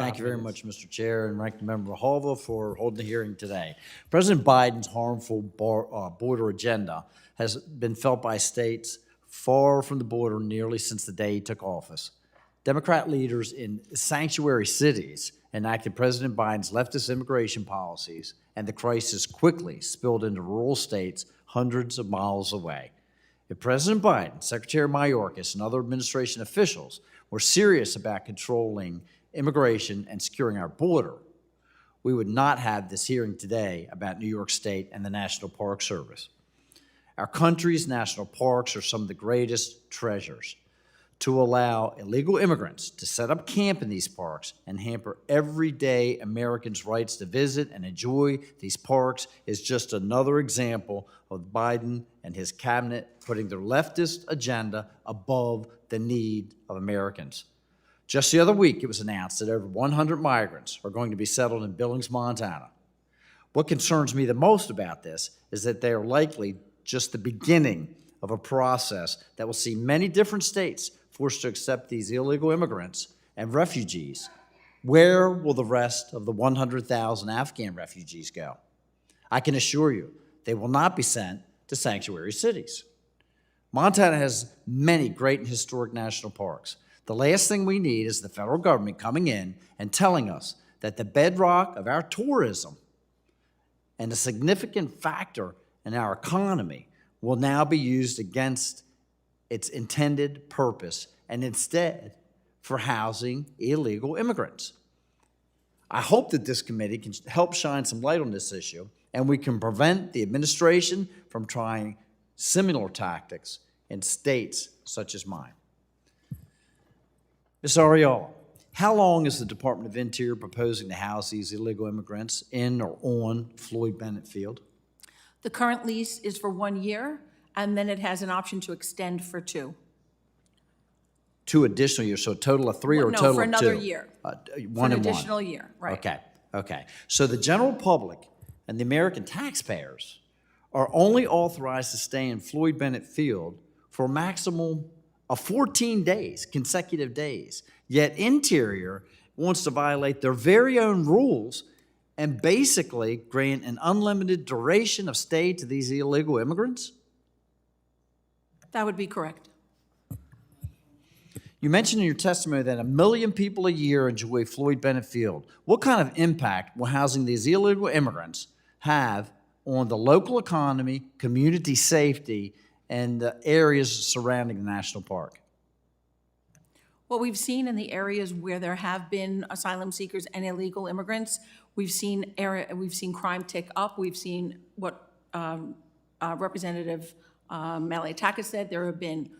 Thank you very much, Mr. Chair, and Ranking Member Hova for holding the hearing today. President Biden's harmful border agenda has been felt by states far from the border nearly since the day he took office. Democrat leaders in sanctuary cities enacted President Biden's leftist immigration policies, and the crisis quickly spilled into rural states hundreds of miles away. If President Biden, Secretary Mayorkas, and other administration officials were serious about controlling immigration and securing our border, we would not have this hearing today about New York State and the National Park Service. Our country's national parks are some of the greatest treasures. To allow illegal immigrants to set up camp in these parks and hamper everyday Americans' rights to visit and enjoy these parks is just another example of Biden and his cabinet putting their leftist agenda above the need of Americans. Just the other week, it was announced that over 100 migrants are going to be settled in Billings, Montana. What concerns me the most about this is that they are likely just the beginning of a process that will see many different states forced to accept these illegal immigrants and refugees. Where will the rest of the 100,000 Afghan refugees go? I can assure you, they will not be sent to sanctuary cities. Montana has many great and historic national parks. The last thing we need is the federal government coming in and telling us that the bedrock of our tourism and a significant factor in our economy will now be used against its intended purpose and instead for housing illegal immigrants. I hope that this committee can help shine some light on this issue and we can prevent the administration from trying similar tactics in states such as mine. Ms. Ariola, how long is the Department of Interior proposing to house these illegal immigrants in or on Floyd Bennett Field? The current lease is for 1 year, and then it has an option to extend for 2. 2 additional years, so a total of 3 or a total of 2? No, for another year. One for an and one. additional year, right. Okay. So the general public and the American taxpayers are only authorized to stay in Floyd Bennett Field for a maximum of 14 days, consecutive days. Yet Interior wants to violate their very own rules and basically grant an unlimited duration of stay to these illegal immigrants? That would be correct. You mentioned in your testimony that 1 million people a year enjoy Floyd Bennett Field. What kind of impact will housing these illegal immigrants have on the local economy, community safety, and the areas surrounding the national park? What we've seen in the areas where there have been asylum seekers and illegal immigrants, we've seen crime tick up. We've seen what Representative Malliotakis said. There have been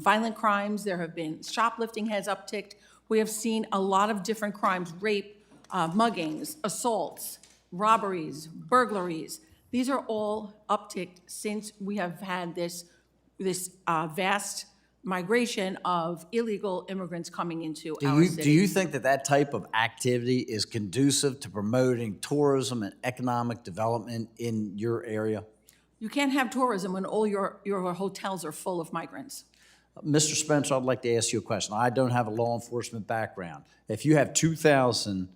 violent crimes. There have been shoplifting has upticked. We have seen a lot of different crimes: rape, muggings, assaults, robberies, burglaries. These are all upticked since we have had this vast migration of illegal immigrants coming into our city. Do you think that type of activity is conducive to promoting tourism and economic development in your area? You can't have tourism when all your hotels are full of migrants. Mr. Spencer, I'd like to ask you a question. I don't have a law enforcement background. If you have 2,000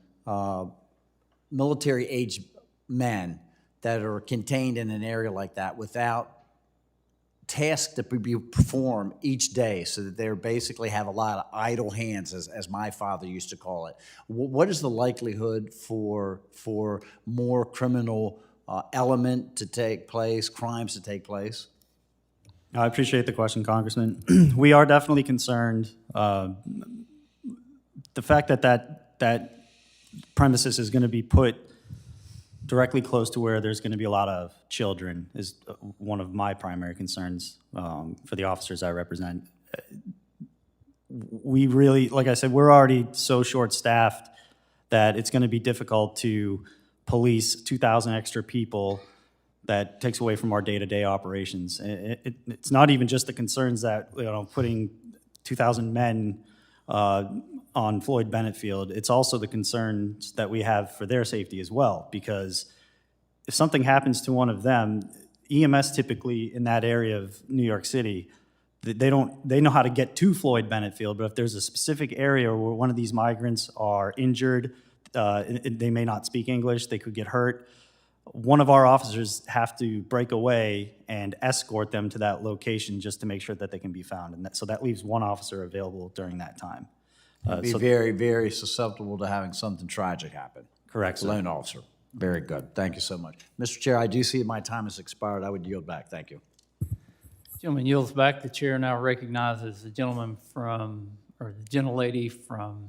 military-aged men that are contained in an area like that without tasks to be performed each day, so that they basically have a lot of idle hands, as my father used to call it, what is the likelihood for more criminal element to take place, crimes to take place? I appreciate the question, Congressman. We are definitely concerned. The fact that premises is going to be put directly close to where there's going to be a lot of children is one of my primary concerns for the officers I represent. We really, like I said, we're already so short-staffed that it's going to be difficult to police 2,000 extra people. That takes away from our day-to-day operations. It's not even just the concerns that, putting 2,000 men on Floyd Bennett Field. It's also the concerns that we have for their safety as well, because if something happens to one of them, EMS typically in that area of New York City they know how to get to Floyd Bennett Field, but if there's a specific area where one of these migrants are injured, they may not speak English, they could get hurt, one of our officers have to break away and escort them to that location just to make sure that they can be found. And so that leaves one officer available during that time. Be very, very susceptible to having something tragic happen. Correct, sir. Lone officer. Very good. Thank you so much. Mr. Chair, I do see my time has expired. I would yield back. Thank you. Gentleman yields back. The chair now recognizes the gentleman from, or the gentlelady from